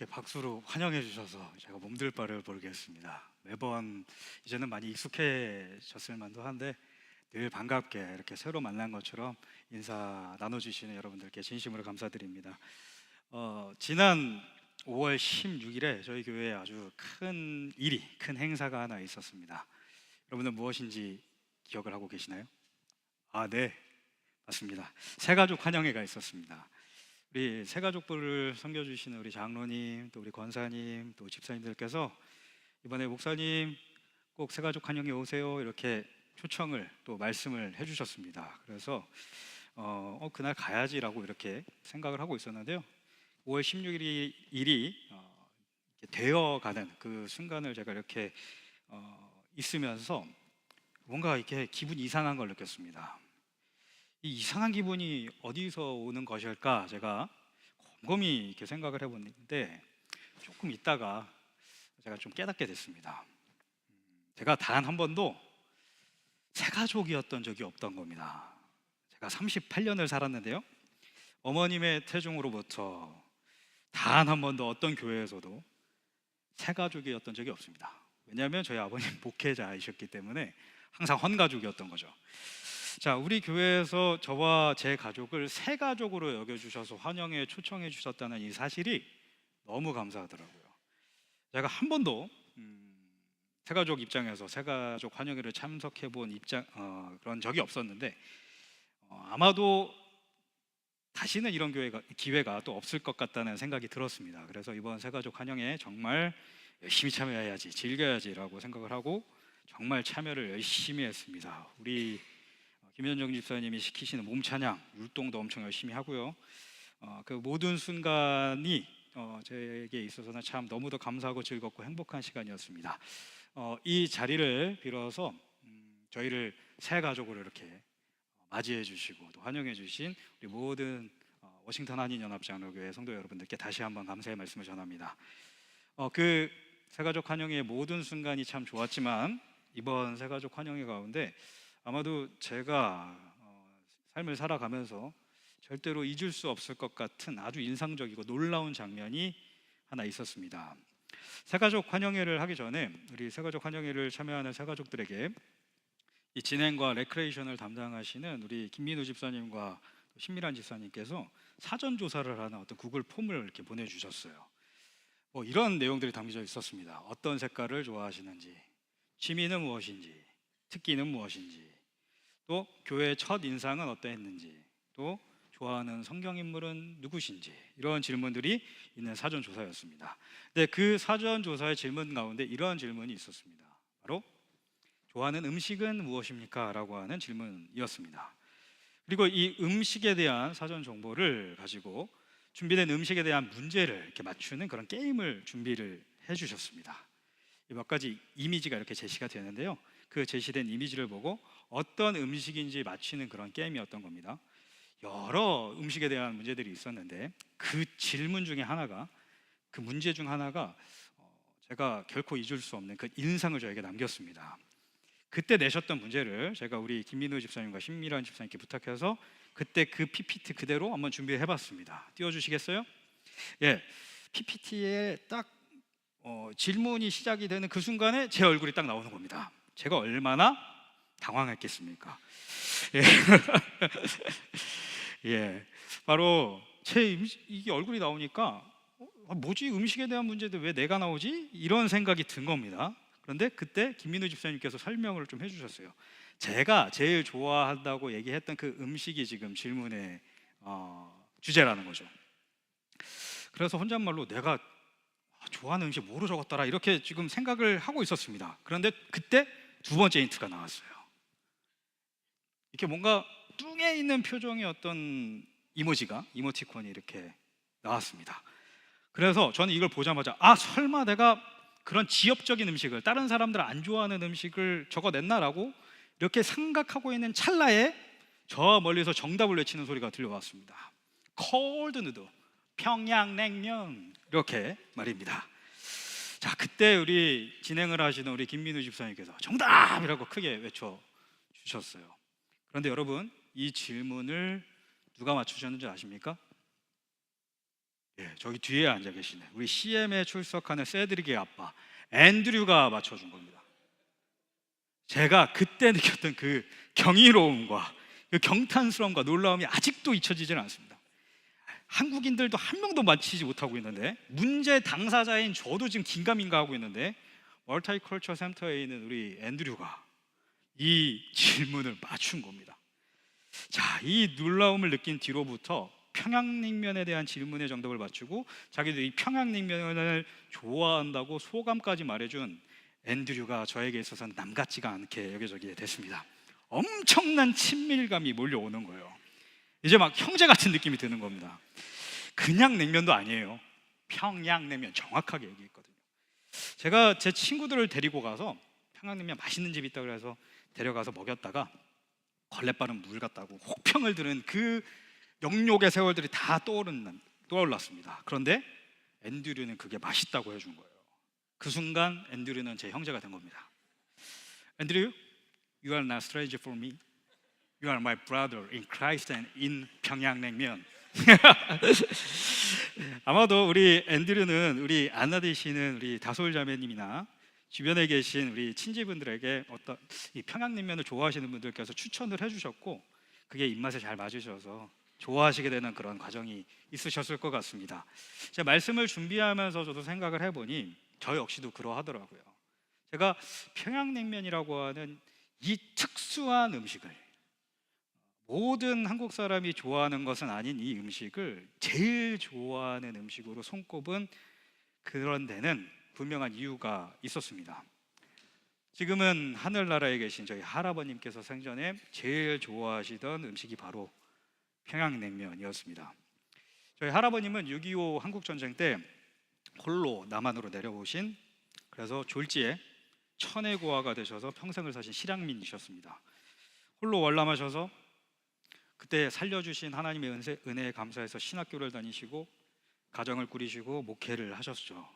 박수로 환영해 주셔서 제가 몸둘 바를 모르겠습니다. 매번 이제는 많이 익숙해졌을 만도 한데 늘 반갑게 이렇게 새로 만난 것처럼 인사 나눠주시는 여러분들께 진심으로 감사드립니다. 지난 5월 16일에 저희 교회에 아주 큰 행사가 하나 있었습니다. 여러분들 무엇인지 기억을 하고 계시나요? 네, 맞습니다. 새가족 환영회가 있었습니다. 우리 새가족부를 섬겨주시는 우리 장로님, 또 우리 권사님, 또 집사님들께서 이번에 목사님 꼭 새가족 환영회 오세요 이렇게 초청을 또 말씀을 해주셨습니다. 그래서 그날 가야지라고 이렇게 생각을 하고 있었는데요. 5월 16일이 일이 되어가는 그 순간을 제가 이렇게 있으면서 뭔가 이렇게 기분이 이상한 걸 느꼈습니다. 이 이상한 기분이 어디서 오는 것일까 제가 곰곰이 이렇게 생각을 해봤는데 조금 있다가 제가 좀 깨닫게 됐습니다. 제가 단 한 번도 새가족이었던 적이 없던 겁니다. 제가 38년을 살았는데요, 어머님의 태중으로부터 단 한 번도 어떤 교회에서도 새가족이었던 적이 없습니다. 왜냐하면 저희 아버님 목회자이셨기 때문에 항상 헌가족이었던 거죠. 자, 우리 교회에서 저와 제 가족을 새가족으로 여겨주셔서 환영에 초청해 주셨다는 이 사실이 너무 감사하더라고요. 제가 한 번도 새가족 입장에서 새가족 환영회를 참석해 본 그런 적이 없었는데 아마도 다시는 이런 기회가 또 없을 것 같다는 생각이 들었습니다. 그래서 이번 새가족 환영회 정말 열심히 참여해야지, 즐겨야지라고 생각을 하고 정말 참여를 열심히 했습니다. 우리 김현정 집사님이 시키시는 몸 찬양, 율동도 엄청 열심히 하고요. 그 모든 순간이 제게 있어서는 참 너무도 감사하고 즐겁고 행복한 시간이었습니다. 이 자리를 빌어서 저희를 새 가족으로 이렇게 맞이해 주시고 또 환영해 주신 우리 모든 워싱턴 한인연합장로교회 성도 여러분들께 다시 한번 감사의 말씀을 전합니다. 그 새가족 환영회의 모든 순간이 참 좋았지만 이번 새가족 환영회 가운데 아마도 제가 삶을 살아가면서 절대로 잊을 수 없을 것 같은 아주 인상적이고 놀라운 장면이 하나 있었습니다. 새가족 환영회를 하기 전에 우리 새가족 환영회를 참여하는 새가족들에게 이 진행과 레크레이션을 담당하시는 우리 김민우 집사님과 신미란 집사님께서 사전 조사를 하는 어떤 구글 폼을 이렇게 보내주셨어요. 이런 내용들이 담겨져 있었습니다. 어떤 색깔을 좋아하시는지, 취미는 무엇인지, 특기는 무엇인지, 또 교회의 첫 인상은 어떠했는지, 또 좋아하는 성경인물은 누구신지, 이런 질문들이 있는 사전조사였습니다. 근데 그 사전조사의 질문 가운데 이런 질문이 있었습니다. 바로 좋아하는 음식은 무엇입니까? 라고 하는 질문이었습니다. 그리고 이 음식에 대한 사전 정보를 가지고 준비된 음식에 대한 문제를 이렇게 맞추는 그런 게임을 준비를 해주셨습니다. 몇 가지 이미지가 이렇게 제시가 되는데요, 그 제시된 이미지를 보고 어떤 음식인지 맞히는 그런 게임이었던 겁니다. 여러 음식에 대한 문제들이 있었는데 그 질문 중에 하나가, 그 문제 중 하나가 제가 결코 잊을 수 없는 그 인상을 저에게 남겼습니다. 그때 내셨던 문제를 제가 우리 김민우 집사님과 신미란 집사님께 부탁해서 그때 그 PPT 그대로 한번 준비해 봤습니다. 띄워주시겠어요? 예, PPT에 딱 질문이 시작이 되는 그 순간에 제 얼굴이 딱 나오는 겁니다. 제가 얼마나 당황했겠습니까? 예. 예, 바로 이게 얼굴이 나오니까 뭐지, 음식에 대한 문제인데 왜 내가 나오지? 이런 생각이 든 겁니다. 그런데 그때 김민우 집사님께서 설명을 좀 해주셨어요. 제가 제일 좋아한다고 얘기했던 그 음식이 지금 질문의 주제라는 거죠. 그래서 혼잣말로 내가 좋아하는 음식 뭐로 적었더라 이렇게 지금 생각을 하고 있었습니다. 그런데 그때 두 번째 힌트가 나왔어요. 이렇게 뭔가 뚱에 있는 표정의 어떤 이모티콘이 이렇게 나왔습니다. 그래서 저는 이걸 보자마자 설마 내가 그런 지엽적인 음식을, 다른 사람들 안 좋아하는 음식을 적어냈나라고 이렇게 생각하고 있는 찰나에 저 멀리서 정답을 외치는 소리가 들려왔습니다. cold noodle, 평양냉면, 이렇게 말입니다. 자, 그때 우리 진행을 하시는 우리 김민우 집사님께서 정답이라고 크게 외쳐 주셨어요. 그런데 여러분, 이 질문을 누가 맞추셨는지 아십니까? 예, 저기 뒤에 앉아 계시네. 우리 CM에 출석하는 세드릭의 아빠 앤드류가 맞춰준 겁니다. 제가 그때 느꼈던 그 경이로움과 그 경탄스러움과 놀라움이 아직도 잊혀지지는 않습니다. 한국인들도 한 명도 맞히지 못하고 있는데, 문제 당사자인 저도 지금 긴가민가 하고 있는데, 멀티컬처 센터에 있는 우리 앤드류가 이 질문을 맞춘 겁니다. 자, 이 놀라움을 느낀 뒤로부터 평양냉면에 대한 질문의 정답을 맞추고 자기도 이 평양냉면을 좋아한다고 소감까지 말해준 앤드류가 저에게 있어서는 남같지가 않게 여겨지게 됐습니다. 엄청난 친밀감이 몰려오는 거예요. 이제 막 형제 같은 느낌이 드는 겁니다. 그냥 냉면도 아니에요. 평양냉면, 정확하게 얘기했거든요. 제가 제 친구들을 데리고 가서 평양냉면 맛있는 집 있다고 해서 데려가서 먹였다가 걸레 빠른 물 같다고 혹평을 들은 그 영욕의 세월들이 다 떠올랐습니다. 그런데 앤드류는 그게 맛있다고 해준 거예요. 그 순간 앤드류는 제 형제가 된 겁니다. 앤드류, you are not stranger for me. You are my brother in Christ and in 평양냉면. 아마도 우리 앤드류는 우리 안나 되시는 우리 다솔 자매님이나 주변에 계신 우리 친지분들에게 어떤 이 평양냉면을 좋아하시는 분들께서 추천을 해주셨고, 그게 입맛에 잘 맞으셔서 좋아하시게 되는 그런 과정이 있으셨을 것 같습니다. 제가 말씀을 준비하면서 저도 생각을 해보니 저 역시도 그러하더라고요. 제가 평양냉면이라고 하는 이 특수한 음식을, 모든 한국 사람이 좋아하는 것은 아닌 이 음식을 제일 좋아하는 음식으로 손꼽은 그런 데는 분명한 이유가 있었습니다. 지금은 하늘나라에 계신 저희 할아버님께서 생전에 제일 좋아하시던 음식이 바로 평양냉면이었습니다. 저희 할아버님은 6.25 한국전쟁 때 홀로 남한으로 내려오신, 그래서 졸지에 천혜고아가 되셔서 평생을 사신 실향민이셨습니다. 홀로 월남하셔서 그때 살려주신 하나님의 은혜에 감사해서 신학교를 다니시고 가정을 꾸리시고 목회를 하셨죠.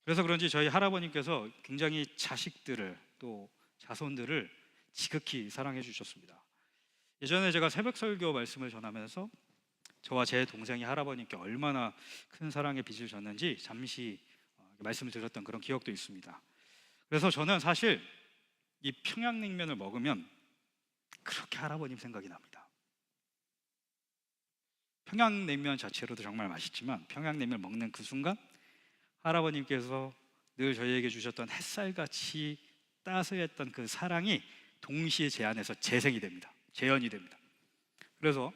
그래서 그런지 저희 할아버님께서 굉장히 자식들을, 또 자손들을 지극히 사랑해 주셨습니다. 예전에 제가 새벽 설교 말씀을 전하면서 저와 제 동생이 할아버님께 얼마나 큰 사랑의 빚을 졌는지 잠시 말씀을 드렸던 그런 기억도 있습니다. 그래서 저는 사실 이 평양냉면을 먹으면 그렇게 할아버님 생각이 납니다. 평양냉면 자체로도 정말 맛있지만 평양냉면 먹는 그 순간 할아버님께서 늘 저희에게 주셨던 햇살같이 따스했던 그 사랑이 동시에 제 안에서 재생이 됩니다. 재현이 됩니다. 그래서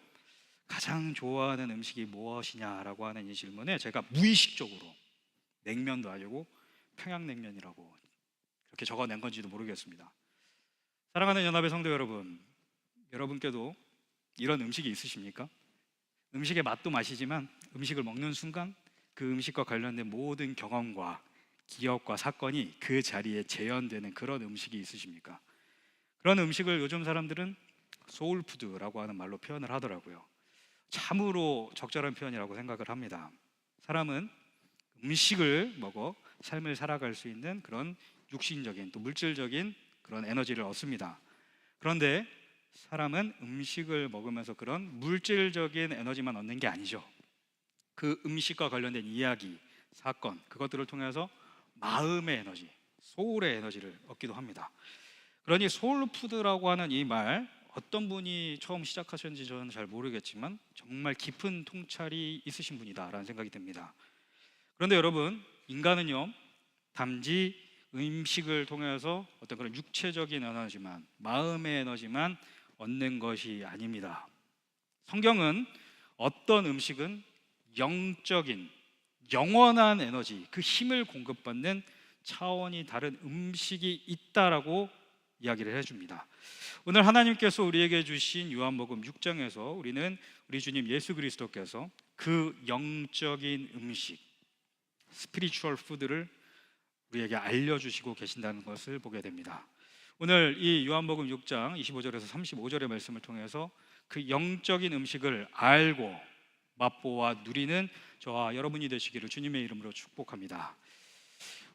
가장 좋아하는 음식이 무엇이냐라고 하는 이 질문에 제가 무의식적으로 냉면도 아니고 평양냉면이라고 그렇게 적어낸 건지도 모르겠습니다. 사랑하는 연합의 성도 여러분, 여러분께도 이런 음식이 있으십니까? 음식의 맛도 맛이지만 음식을 먹는 순간 그 음식과 관련된 모든 경험과 기억과 사건이 그 자리에 재현되는 그런 음식이 있으십니까? 그런 음식을 요즘 사람들은 소울푸드라고 하는 말로 표현을 하더라고요. 참으로 적절한 표현이라고 생각을 합니다. 사람은 음식을 먹어 삶을 살아갈 수 있는 그런 육신적인, 또 물질적인 그런 에너지를 얻습니다. 그런데 사람은 음식을 먹으면서 그런 물질적인 에너지만 얻는 게 아니죠. 그 음식과 관련된 이야기, 사건, 그것들을 통해서 마음의 에너지, 소울의 에너지를 얻기도 합니다. 그러니 소울푸드라고 하는 이 말, 어떤 분이 처음 시작하셨는지 저는 잘 모르겠지만 정말 깊은 통찰이 있으신 분이다라는 생각이 듭니다. 그런데 여러분, 인간은요, 단지 음식을 통해서 어떤 그런 육체적인 에너지만, 마음의 에너지만 얻는 것이 아닙니다. 성경은 어떤 음식은 영적인, 영원한 에너지, 그 힘을 공급받는 차원이 다른 음식이 있다라고 이야기를 해줍니다. 오늘 하나님께서 우리에게 주신 요한복음 6장에서 우리는 우리 주님 예수 그리스도께서 그 영적인 음식, 스피리추얼 푸드를 우리에게 알려주시고 계신다는 것을 보게 됩니다. 오늘 이 요한복음 6장 25절에서 35절의 말씀을 통해서 그 영적인 음식을 알고 맛보아 누리는 저와 여러분이 되시기를 주님의 이름으로 축복합니다.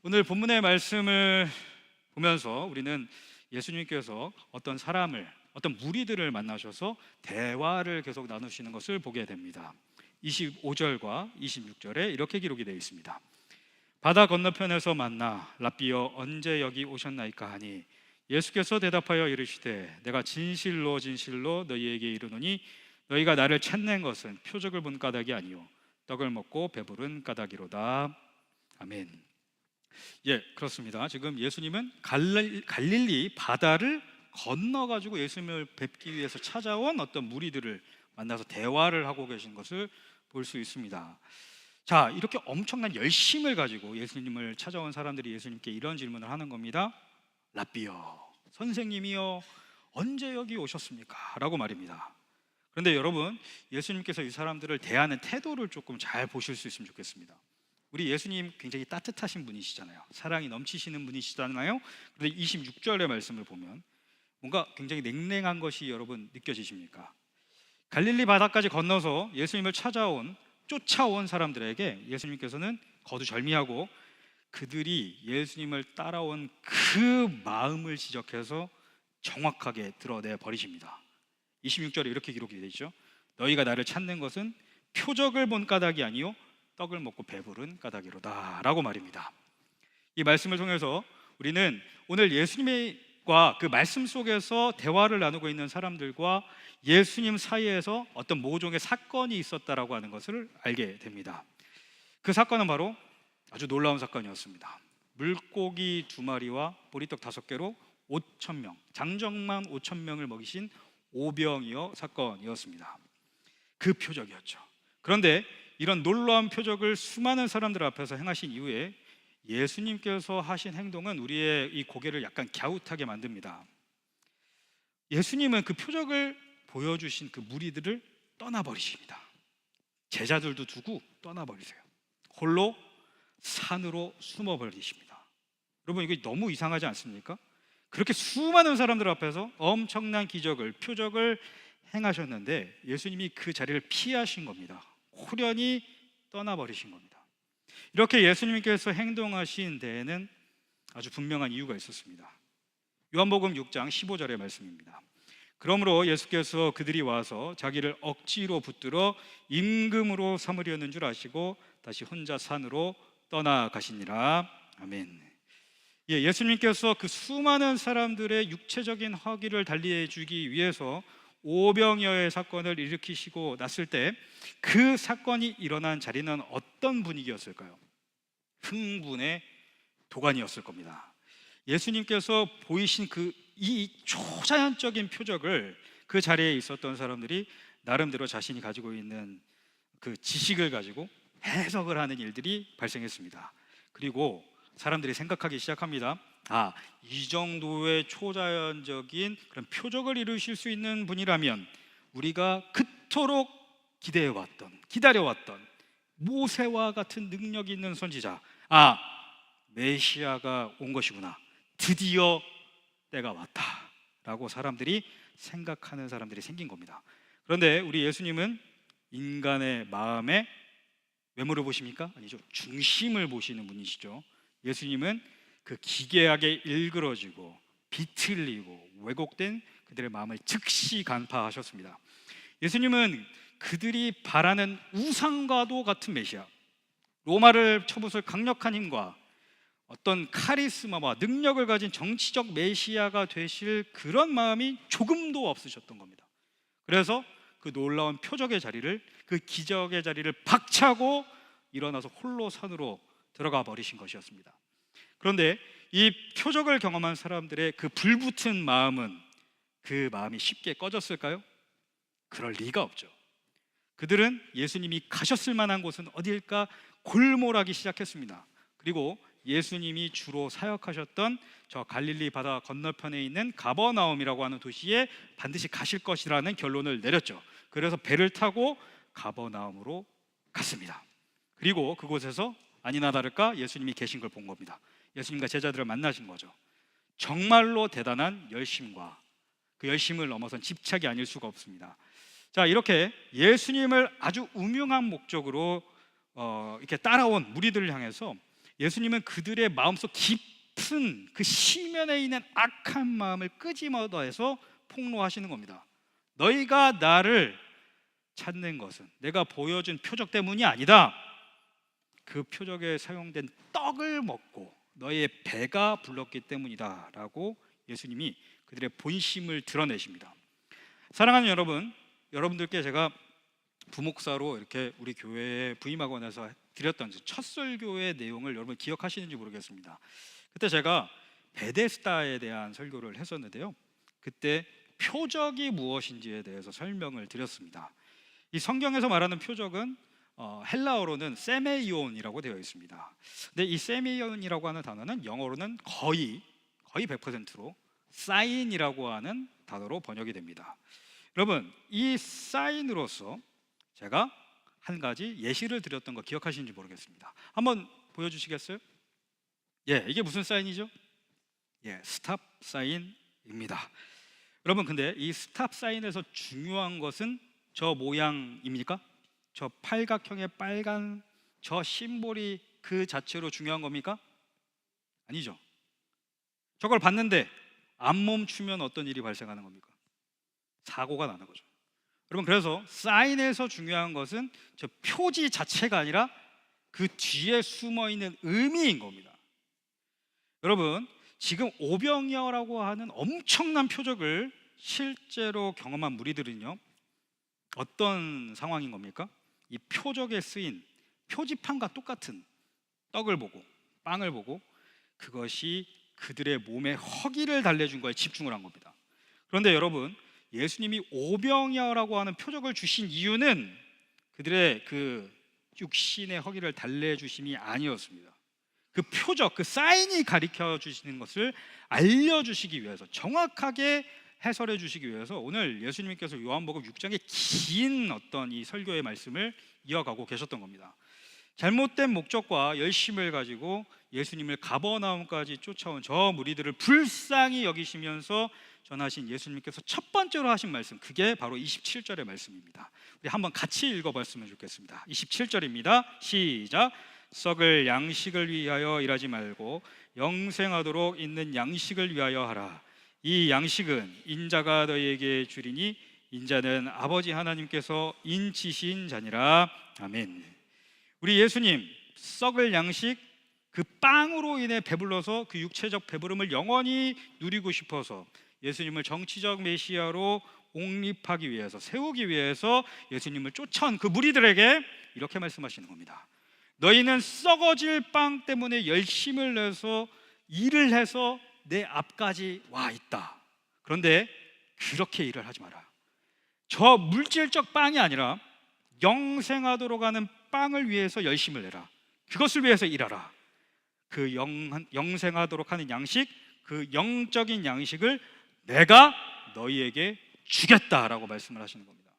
오늘 본문의 말씀을 보면서 우리는 예수님께서 어떤 사람을, 어떤 무리들을 만나셔서 대화를 계속 나누시는 것을 보게 됩니다. 25절과 26절에 이렇게 기록이 되어 있습니다. 바다 건너편에서 만나 랍비여 언제 여기 오셨나이까 하니 예수께서 대답하여 이르시되 내가 진실로 진실로 너희에게 이르노니 너희가 나를 찾는 것은 표적을 본 까닭이 아니요 떡을 먹고 배부른 까닭이로다. 아멘. 예, 그렇습니다. 지금 예수님은 갈릴리 바다를 건너가지고 예수님을 뵙기 위해서 찾아온 어떤 무리들을 만나서 대화를 하고 계신 것을 볼 수 있습니다. 자, 이렇게 엄청난 열심을 가지고 예수님을 찾아온 사람들이 예수님께 이런 질문을 하는 겁니다. 랍비여, 선생님이여, 언제 여기 오셨습니까? 라고 말입니다. 그런데 여러분, 예수님께서 이 사람들을 대하는 태도를 조금 잘 보실 수 있으면 좋겠습니다. 우리 예수님 굉장히 따뜻하신 분이시잖아요. 사랑이 넘치시는 분이시잖아요. 그런데 26절의 말씀을 보면 뭔가 굉장히 냉랭한 것이 여러분 느껴지십니까? 갈릴리 바다까지 건너서 예수님을 쫓아온 사람들에게 예수님께서는 거두절미하고 그들이 예수님을 따라온 그 마음을 지적해서 정확하게 드러내 버리십니다. 26절에 이렇게 기록이 되어 있죠. 너희가 나를 찾는 것은 표적을 본 까닭이 아니요 떡을 먹고 배부른 까닭이로다 라고 말입니다. 이 말씀을 통해서 우리는 오늘 예수님과 그 말씀 속에서 대화를 나누고 있는 사람들과 예수님 사이에서 어떤 모종의 사건이 있었다라고 하는 것을 알게 됩니다. 그 사건은 바로 아주 놀라운 사건이었습니다. 물고기 2마리와 보리떡 5개로 5,000명, 장정만 5,000명을 먹이신 오병이어 사건이었습니다. 그 표적이었죠. 그런데 이런 놀라운 표적을 수많은 사람들 앞에서 행하신 이후에 예수님께서 하신 행동은 우리의 이 고개를 약간 갸웃하게 만듭니다. 예수님은 그 표적을 보여주신 그 무리들을 떠나버리십니다. 제자들도 두고 떠나버리세요. 홀로 산으로 숨어버리십니다. 여러분, 이거 너무 이상하지 않습니까? 그렇게 수많은 사람들 앞에서 엄청난 기적을, 표적을 행하셨는데 예수님이 그 자리를 피하신 겁니다. 호련히 떠나버리신 겁니다. 이렇게 예수님께서 행동하신 데에는 아주 분명한 이유가 있었습니다. 요한복음 6장 15절의 말씀입니다. 그러므로 예수께서 그들이 와서 자기를 억지로 붙들어 임금으로 삼으려는 줄 아시고 다시 혼자 산으로 떠나가시니라. 아멘. 예, 예수님께서 그 수많은 사람들의 육체적인 허기를 달래주기 위해서 오병이어의 사건을 일으키시고 났을 때 그 사건이 일어난 자리는 어떤 분위기였을까요? 흥분의 도가니였을 겁니다. 예수님께서 보이신 이 초자연적인 표적을 그 자리에 있었던 사람들이 나름대로 자신이 가지고 있는 그 지식을 가지고 해석을 하는 일들이 발생했습니다. 그리고 사람들이 생각하기 시작합니다. 이 정도의 초자연적인 그런 표적을 이루실 수 있는 분이라면 우리가 그토록 기다려왔던 모세와 같은 능력이 있는 선지자, 메시아가 온 것이구나, 드디어 때가 왔다 라고 사람들이 생각하는 사람들이 생긴 겁니다. 그런데 우리 예수님은 인간의 마음에 외모를 보십니까? 아니죠. 중심을 보시는 분이시죠. 예수님은 그 기괴하게 일그러지고 비틀리고 왜곡된 그들의 마음을 즉시 간파하셨습니다. 예수님은 그들이 바라는 우상과도 같은 메시아, 로마를 쳐부술 강력한 힘과 어떤 카리스마와 능력을 가진 정치적 메시아가 되실 그런 마음이 조금도 없으셨던 겁니다. 그래서 그 놀라운 표적의 자리를, 그 기적의 자리를 박차고 일어나서 홀로 산으로 들어가 버리신 것이었습니다. 그런데 이 표적을 경험한 사람들의 그 불붙은 마음은, 그 마음이 쉽게 꺼졌을까요? 그럴 리가 없죠. 그들은 예수님이 가셨을 만한 곳은 어디일까 골몰하기 시작했습니다. 그리고 예수님이 주로 사역하셨던 저 갈릴리 바다 건너편에 있는 가버나움이라고 하는 도시에 반드시 가실 것이라는 결론을 내렸죠. 그래서 배를 타고 가버나움으로 갔습니다. 그리고 그곳에서 아니나 다를까 예수님이 계신 걸 본 겁니다. 예수님과 제자들을 만나신 거죠. 정말로 대단한 열심과 그 열심을 넘어선 집착이 아닐 수가 없습니다. 자, 이렇게 예수님을 아주 음흉한 목적으로 이렇게 따라온 무리들을 향해서 예수님은 그들의 마음속 깊은 그 시면에 있는 악한 마음을 끄집어내서 폭로하시는 겁니다. 너희가 나를 찾는 것은 내가 보여준 표적 때문이 아니다. 그 표적에 사용된 떡을 먹고 너의 배가 불렀기 때문이다 라고 예수님이 그들의 본심을 드러내십니다. 사랑하는 여러분, 여러분들께 제가 부목사로 이렇게 우리 교회에 부임하고 나서 드렸던 첫 설교의 내용을 여러분 기억하시는지 모르겠습니다. 그때 제가 베데스다에 대한 설교를 했었는데요, 그때 표적이 무엇인지에 대해서 설명을 드렸습니다. 이 성경에서 말하는 표적은 헬라어로는 세메이온이라고 되어 있습니다. 근데 이 세메이온이라고 하는 단어는 영어로는 거의 100%로 사인이라고 하는 단어로 번역이 됩니다. 여러분, 이 사인으로서 제가 한 가지 예시를 드렸던 거 기억하시는지 모르겠습니다. 한번 보여주시겠어요? 이게 무슨 사인이죠? 스탑 사인입니다. 여러분, 근데 이 스탑 사인에서 중요한 것은 저 모양입니까? 저 팔각형의 빨간 저 심볼이 그 자체로 중요한 겁니까? 아니죠. 저걸 봤는데 안 멈추면 어떤 일이 발생하는 겁니까? 사고가 나는 거죠. 여러분, 그래서 사인에서 중요한 것은 저 표지 자체가 아니라 그 뒤에 숨어있는 의미인 겁니다. 여러분, 지금 오병이어라고 하는 엄청난 표적을 실제로 경험한 무리들은요, 어떤 상황인 겁니까? 이 표적에 쓰인 표지판과 똑같은 떡을 보고 빵을 보고 그것이 그들의 몸에 허기를 달래준 거에 집중을 한 겁니다. 그런데 여러분, 예수님이 오병이어라고 하는 표적을 주신 이유는 그들의 그 육신의 허기를 달래주심이 아니었습니다. 그 표적, 그 사인이 가르쳐 주시는 것을 알려주시기 위해서, 정확하게 해설해 주시기 위해서 오늘 예수님께서 요한복음 6장의 긴 어떤 이 설교의 말씀을 이어가고 계셨던 겁니다. 잘못된 목적과 열심을 가지고 예수님을 가버나움까지 쫓아온 저 무리들을 불쌍히 여기시면서 전하신 예수님께서 첫 번째로 하신 말씀, 그게 바로 27절의 말씀입니다. 우리 한번 같이 읽어봤으면 좋겠습니다. 27절입니다. 시작. 썩을 양식을 위하여 일하지 말고 영생하도록 있는 양식을 위하여 하라. 이 양식은 인자가 너희에게 주리니 인자는 아버지 하나님께서 인치신 자니라. 아멘. 우리 예수님, 썩을 양식, 그 빵으로 인해 배불러서 그 육체적 배부름을 영원히 누리고 싶어서 예수님을 정치적 메시아로 옹립하기 위해서, 세우기 위해서 예수님을 쫓아온 그 무리들에게 이렇게 말씀하시는 겁니다. 너희는 썩어질 빵 때문에 열심을 내서 일을 해서 내 앞까지 와 있다. 그런데 그렇게 일을 하지 마라. 저 물질적 빵이 아니라 영생하도록 하는 빵을 위해서 열심을 내라. 그것을 위해서 일하라. 그 영생하도록 하는 양식, 그 영적인 양식을 내가 너희에게 주겠다라고 말씀을 하시는 겁니다.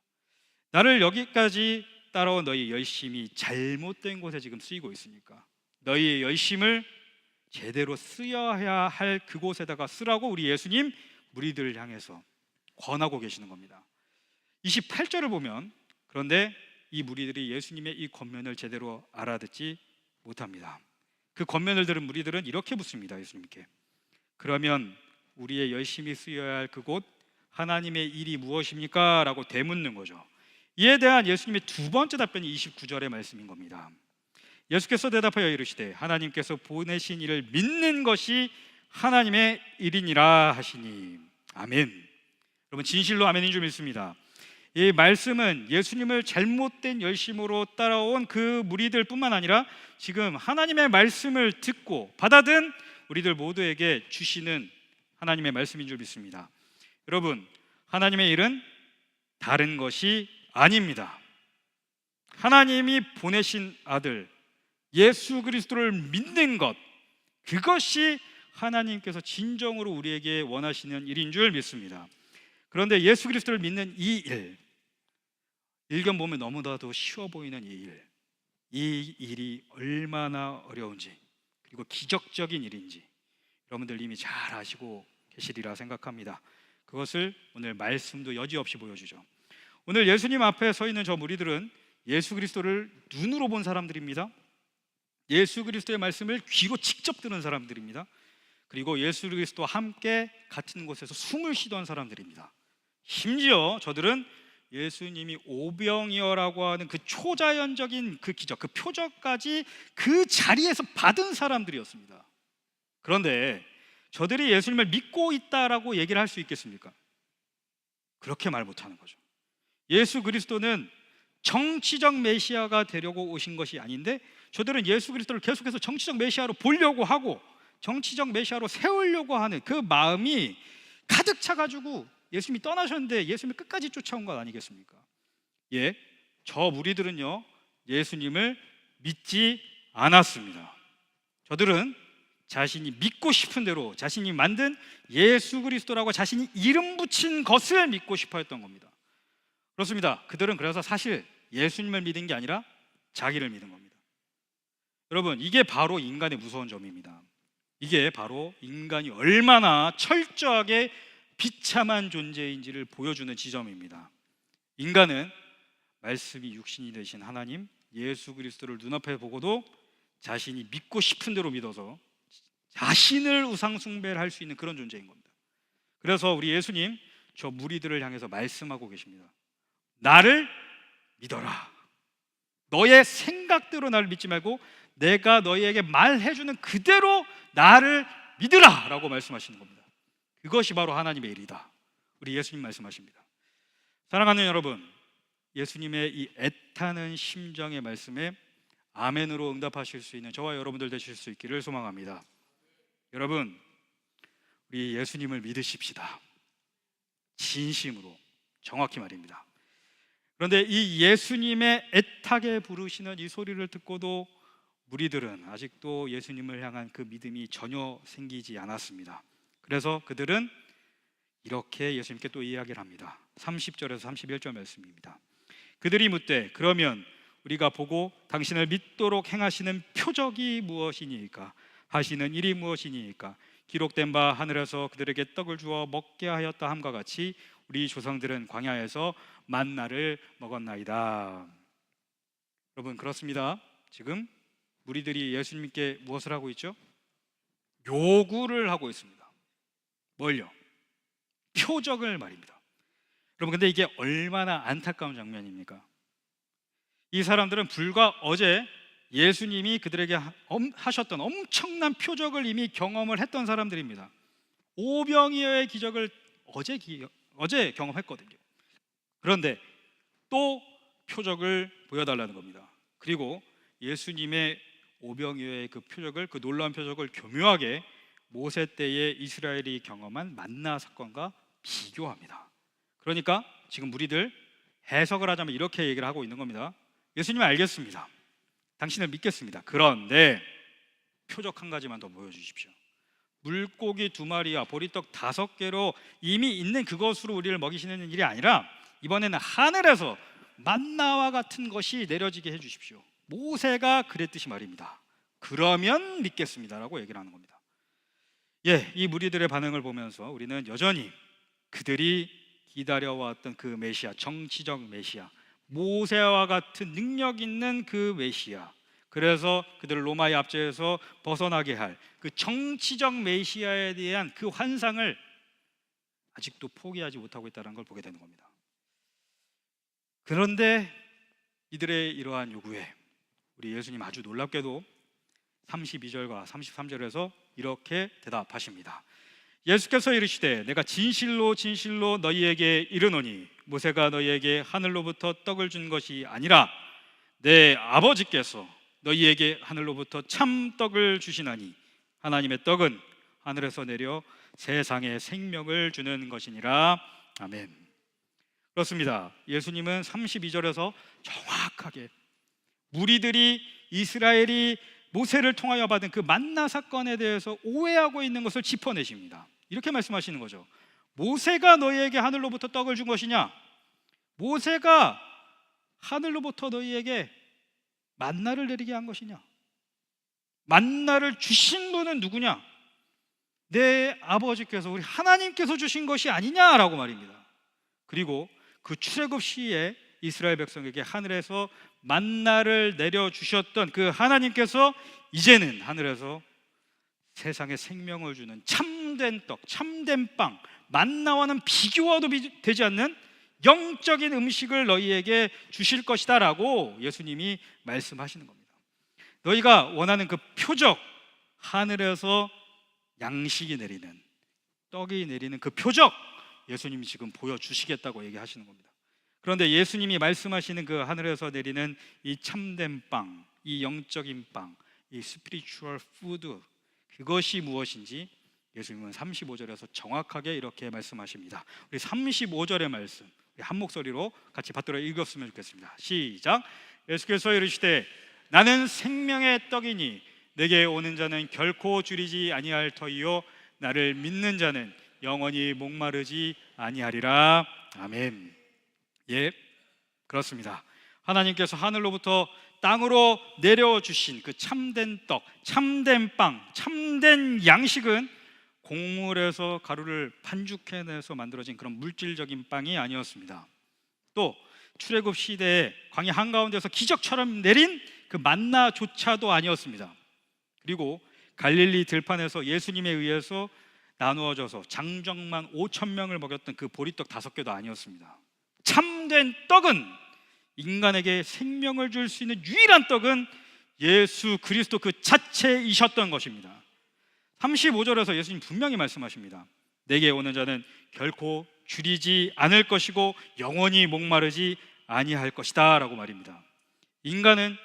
나를 여기까지 따라온 너희 열심이 잘못된 곳에 지금 쓰이고 있으니까 너희의 열심을 제대로 쓰여야 할 그곳에다가 쓰라고 우리 예수님 무리들을 향해서 권하고 계시는 겁니다. 28절을 보면, 그런데 이 무리들이 예수님의 이 권면을 제대로 알아듣지 못합니다. 그 권면을 들은 무리들은 이렇게 묻습니다. 예수님께, 그러면 우리의 열심히 쓰여야 할 그곳 하나님의 일이 무엇입니까? 라고 되묻는 거죠. 이에 대한 예수님의 두 번째 답변이 29절의 말씀인 겁니다. 예수께서 대답하여 이르시되 하나님께서 보내신 이를 믿는 것이 하나님의 일이니라 하시니. 아멘. 여러분, 진실로 아멘인 줄 믿습니다. 이 말씀은 예수님을 잘못된 열심으로 따라온 그 무리들 뿐만 아니라 지금 하나님의 말씀을 듣고 받아든 우리들 모두에게 주시는 하나님의 말씀인 줄 믿습니다. 여러분, 하나님의 일은 다른 것이 아닙니다. 하나님이 보내신 아들 예수 그리스도를 믿는 것, 그것이 하나님께서 진정으로 우리에게 원하시는 일인 줄 믿습니다. 그런데 예수 그리스도를 믿는 이 일, 일견 보면 너무나도 쉬워 보이는 이 일이 얼마나 어려운지, 그리고 기적적인 일인지 여러분들 이미 잘 아시고 계시리라 생각합니다. 그것을 오늘 말씀도 여지없이 보여주죠. 오늘 예수님 앞에 서 있는 저 무리들은 예수 그리스도를 눈으로 본 사람들입니다. 예수 그리스도의 말씀을 귀로 직접 들은 사람들입니다. 그리고 예수 그리스도와 함께 같은 곳에서 숨을 쉬던 사람들입니다. 심지어 저들은 예수님이 오병이어라고 하는 그 초자연적인 그 기적, 그 표적까지 그 자리에서 받은 사람들이었습니다. 그런데 저들이 예수님을 믿고 있다라고 얘기를 할 수 있겠습니까? 그렇게 말 못하는 거죠. 예수 그리스도는 정치적 메시아가 되려고 오신 것이 아닌데 저들은 예수 그리스도를 계속해서 정치적 메시아로 보려고 하고 정치적 메시아로 세우려고 하는 그 마음이 가득 차가지고 예수님이 떠나셨는데 예수님을 끝까지 쫓아온 것 아니겠습니까? 예, 저 무리들은요 예수님을 믿지 않았습니다. 저들은 자신이 믿고 싶은 대로 자신이 만든 예수 그리스도라고 자신이 이름 붙인 것을 믿고 싶어 했던 겁니다. 그렇습니다. 그들은 그래서 사실 예수님을 믿은 게 아니라 자기를 믿은 겁니다. 여러분, 이게 바로 인간의 무서운 점입니다. 이게 바로 인간이 얼마나 철저하게 비참한 존재인지를 보여주는 지점입니다. 인간은 말씀이 육신이 되신 하나님 예수 그리스도를 눈앞에 보고도 자신이 믿고 싶은 대로 믿어서 자신을 우상 숭배를 할 수 있는 그런 존재인 겁니다. 그래서 우리 예수님 저 무리들을 향해서 말씀하고 계십니다. 나를 믿어라. 너의 생각대로 나를 믿지 말고 내가 너희에게 말해주는 그대로 나를 믿으라 라고 말씀하시는 겁니다. 그것이 바로 하나님의 일이다. 우리 예수님 말씀하십니다. 사랑하는 여러분, 예수님의 이 애타는 심정의 말씀에 아멘으로 응답하실 수 있는 저와 여러분들 되실 수 있기를 소망합니다. 여러분, 우리 예수님을 믿으십시다. 진심으로, 정확히 말입니다. 그런데 이 예수님의 애타게 부르시는 이 소리를 듣고도 무리들은 아직도 예수님을 향한 그 믿음이 전혀 생기지 않았습니다. 그래서 그들은 이렇게 예수님께 또 이야기를 합니다. 30절에서 31절 말씀입니다. 그들이 묻되 그러면 우리가 보고 당신을 믿도록 행하시는 표적이 무엇이니까 하시는 일이 무엇이니까 기록된 바 하늘에서 그들에게 떡을 주어 먹게 하였다 함과 같이 우리 조상들은 광야에서 만나를 먹었나이다. 여러분, 그렇습니다. 지금 무리들이 예수님께 무엇을 하고 있죠? 요구를 하고 있습니다. 뭘요? 표적을 말입니다. 여러분, 근데 이게 얼마나 안타까운 장면입니까? 이 사람들은 불과 어제 예수님이 그들에게 하셨던 엄청난 표적을 이미 경험을 했던 사람들입니다. 오병이어의 기적을 어제 경험했거든요. 그런데 또 표적을 보여달라는 겁니다. 그리고 예수님의 오병이어의 그 표적을, 그 놀라운 표적을 교묘하게 모세 때에 이스라엘이 경험한 만나 사건과 비교합니다. 그러니까 지금 무리들 해석을 하자면 이렇게 얘기를 하고 있는 겁니다. 예수님, 알겠습니다. 당신을 믿겠습니다. 그런데 표적 한 가지만 더 보여주십시오. 물고기 2마리와 보리떡 5개로 이미 있는 그것으로 우리를 먹이시는 일이 아니라 이번에는 하늘에서 만나와 같은 것이 내려지게 해주십시오. 모세가 그랬듯이 말입니다. 그러면 믿겠습니다라고 얘기를 하는 겁니다. 예, 이 무리들의 반응을 보면서 우리는 여전히 그들이 기다려왔던 그 메시아, 정치적 메시아, 모세와 같은 능력 있는 그 메시아, 그래서 그들을 로마의 압제에서 벗어나게 할 그 정치적 메시아에 대한 그 환상을 아직도 포기하지 못하고 있다는 걸 보게 되는 겁니다. 그런데 이들의 이러한 요구에 우리 예수님 아주 놀랍게도 32절과 33절에서 이렇게 대답하십니다. 예수께서 이르시되 내가 진실로 진실로 너희에게 이르노니 모세가 너희에게 하늘로부터 떡을 준 것이 아니라 내 아버지께서 너희에게 하늘로부터 참 떡을 주시나니 하나님의 떡은 하늘에서 내려 세상에 생명을 주는 것이니라. 아멘. 그렇습니다. 예수님은 32절에서 정확하게 무리들이 이스라엘이 모세를 통하여 받은 그 만나 사건에 대해서 오해하고 있는 것을 짚어내십니다. 이렇게 말씀하시는 거죠. 모세가 너희에게 하늘로부터 떡을 준 것이냐? 모세가 하늘로부터 너희에게 만나를 내리게 한 것이냐? 만나를 주신 분은 누구냐? 내 아버지께서, 우리 하나님께서 주신 것이 아니냐라고 말입니다. 그리고 그 출애굽 시에 이스라엘 백성에게 하늘에서 만나를 내려주셨던 그 하나님께서 이제는 하늘에서 세상에 생명을 주는 참된 떡, 참된 빵, 만나와는 비교와도 되지 않는 영적인 음식을 너희에게 주실 것이다 라고 예수님이 말씀하시는 겁니다. 너희가 원하는 그 표적, 하늘에서 양식이 내리는, 떡이 내리는 그 표적, 예수님이 지금 보여주시겠다고 얘기하시는 겁니다. 그런데 예수님이 말씀하시는 그 하늘에서 내리는 이 참된 빵, 이 영적인 빵, 이 스피리추얼 푸드, 그것이 무엇인지 예수님은 35절에서 정확하게 이렇게 말씀하십니다. 우리 35절의 말씀 우리 한 목소리로 같이 받들어 읽었으면 좋겠습니다. 시작. 예수께서 이르시되 나는 생명의 떡이니 내게 오는 자는 결코 줄이지 아니할 터이요 나를 믿는 자는 영원히 목마르지 아니하리라. 아멘. 예, 그렇습니다. 하나님께서 하늘로부터 땅으로 내려주신 그 참된 떡, 참된 빵, 참된 양식은 곡물에서 가루를 반죽해내서 만들어진 그런 물질적인 빵이 아니었습니다. 또 출애굽 시대에 광야 한가운데서 기적처럼 내린 그 만나조차도 아니었습니다. 그리고 갈릴리 들판에서 예수님에 의해서 나누어져서 장정만 5천 명을 먹였던 그 보리떡 5개도 아니었습니다. 참된 떡은, 인간에게 생명을 줄 수 있는 유일한 떡은 예수 그리스도 그 자체이셨던 것입니다. 35절에서 예수님 분명히 말씀하십니다. 내게 오는 자는 결코 줄이지 않을 것이고 영원히 목마르지 아니할 것이다 라고 말입니다. 인간은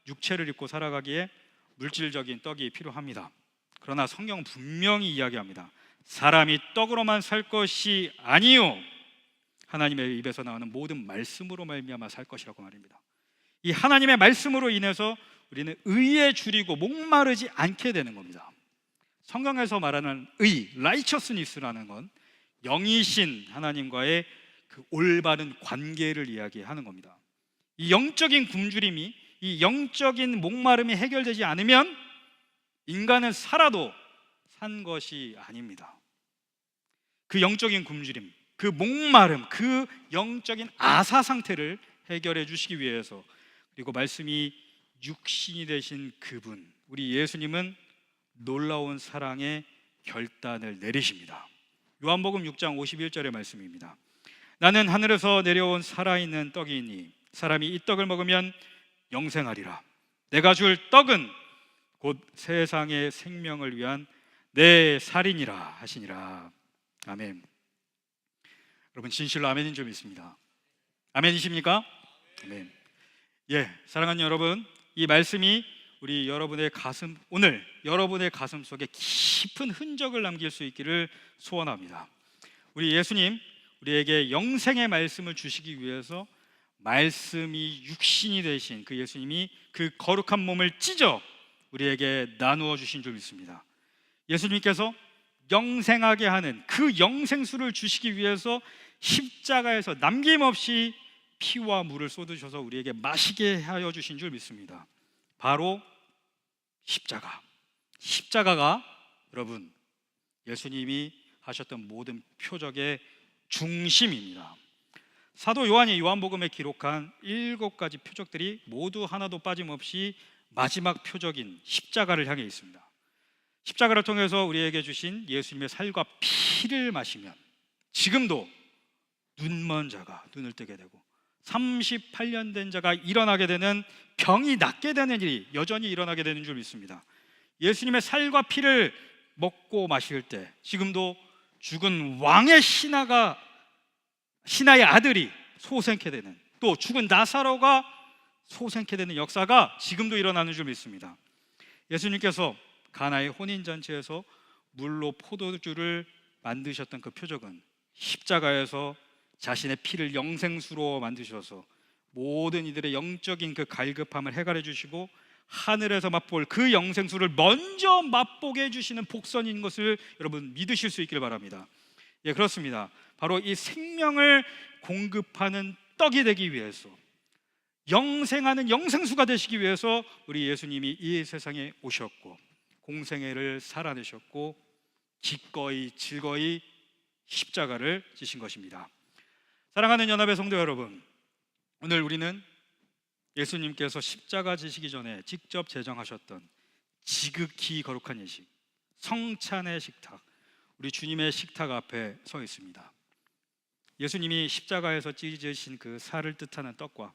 육체를 입고 살아가기에 물질적인 떡이 필요합니다. 그러나 성경은 분명히 이야기합니다. 사람이 떡으로만 살 것이 아니요 하나님의 입에서 나오는 모든 말씀으로 말미암아 살 것이라고 말입니다. 이 하나님의 말씀으로 인해서 우리는 의에 줄이고 목마르지 않게 되는 겁니다. 성경에서 말하는 의, righteousness라는 건 영이신 하나님과의 그 올바른 관계를 이야기하는 겁니다. 이 영적인 굶주림이, 이 영적인 목마름이 해결되지 않으면 인간은 살아도 산 것이 아닙니다. 그 영적인 굶주림, 그 목마름, 그 영적인 아사 상태를 해결해 주시기 위해서, 그리고 말씀이 육신이 되신 그분, 우리 예수님은 놀라운 사랑의 결단을 내리십니다. 요한복음 6장 51절의 말씀입니다. 나는 하늘에서 내려온 살아있는 떡이니 사람이 이 떡을 먹으면 영생하리라. 내가 줄 떡은 곧 세상의 생명을 위한 내 살이니라 하시니라. 아멘. 여러분 진실로 아멘인 줄 믿습니다. 아멘이십니까? 아멘. 예, 사랑하는 여러분, 이 말씀이 우리 여러분의 가슴, 오늘 여러분의 가슴 속에 깊은 흔적을 남길 수 있기를 소원합니다. 우리 예수님, 우리에게 영생의 말씀을 주시기 위해서 말씀이 육신이 되신 그 예수님이 그 거룩한 몸을 찢어 우리에게 나누어 주신 줄 믿습니다. 예수님께서 영생하게 하는 그 영생수를 주시기 위해서 십자가에서 남김없이 피와 물을 쏟으셔서 우리에게 마시게 하여 주신 줄 믿습니다. 바로 십자가가 여러분 예수님이 하셨던 모든 표적의 중심입니다. 사도 요한이 요한복음에 기록한 7가지 표적들이 모두 하나도 빠짐없이 마지막 표적인 십자가를 향해 있습니다. 십자가를 통해서 우리에게 주신 예수님의 살과 피를 마시면 지금도 눈먼 자가 눈을 뜨게 되고 38년 된 자가 일어나게 되는, 병이 낫게 되는 일이 여전히 일어나게 되는 줄 믿습니다. 예수님의 살과 피를 먹고 마실 때 지금도 죽은 왕의 신하의 아들이 소생케 되는, 또 죽은 나사로가 소생케 되는 역사가 지금도 일어나는 줄 믿습니다. 예수님께서 가나의 혼인잔치에서 물로 포도주를 만드셨던 그 표적은 십자가에서 자신의 피를 영생수로 만드셔서 모든 이들의 영적인 그 갈급함을 해결해 주시고 하늘에서 맛볼 그 영생수를 먼저 맛보게 해주시는 복선인 것을 여러분 믿으실 수 있기를 바랍니다. 예, 그렇습니다. 바로 이 생명을 공급하는 떡이 되기 위해서, 영생하는 영생수가 되시기 위해서 우리 예수님이 이 세상에 오셨고 공생애를 살아내셨고 기꺼이 즐거이 십자가를 지신 것입니다. 사랑하는 연합의 성도 여러분, 오늘 우리는 예수님께서 십자가 지시기 전에 직접 제정하셨던 지극히 거룩한 예식, 성찬의 식탁, 우리 주님의 식탁 앞에 서 있습니다. 예수님이 십자가에서 찢으신 그 살을 뜻하는 떡과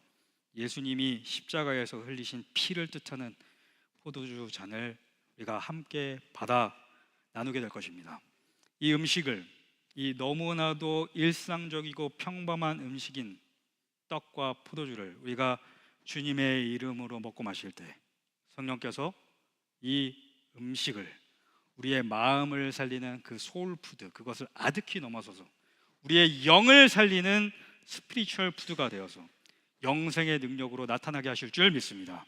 예수님이 십자가에서 흘리신 피를 뜻하는 포도주 잔을 우리가 함께 받아 나누게 될 것입니다. 이 음식을, 이 너무나도 일상적이고 평범한 음식인 떡과 포도주를 우리가 주님의 이름으로 먹고 마실 때 성령께서 이 음식을 우리의 마음을 살리는 그 소울푸드, 그것을 아득히 넘어서서 우리의 영을 살리는 스피리추얼 푸드가 되어서 영생의 능력으로 나타나게 하실 줄 믿습니다.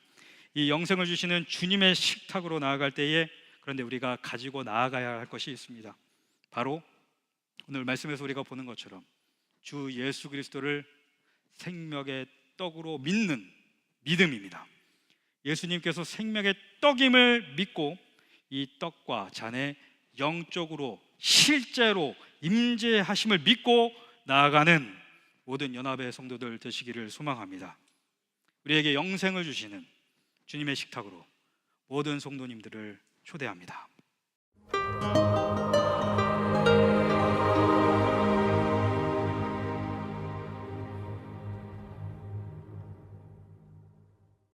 이 영생을 주시는 주님의 식탁으로 나아갈 때에 그런데 우리가 가지고 나아가야 할 것이 있습니다. 바로 오늘 말씀에서 우리가 보는 것처럼 주 예수 그리스도를 생명의 떡으로 믿는 믿음입니다. 예수님께서 생명의 떡임을 믿고 이 떡과 잔에 영적으로 실제로 임재하심을 믿고 나아가는 모든 연합의 성도들 되시기를 소망합니다. 우리에게 영생을 주시는 주님의 식탁으로 모든 성도님들을 초대합니다.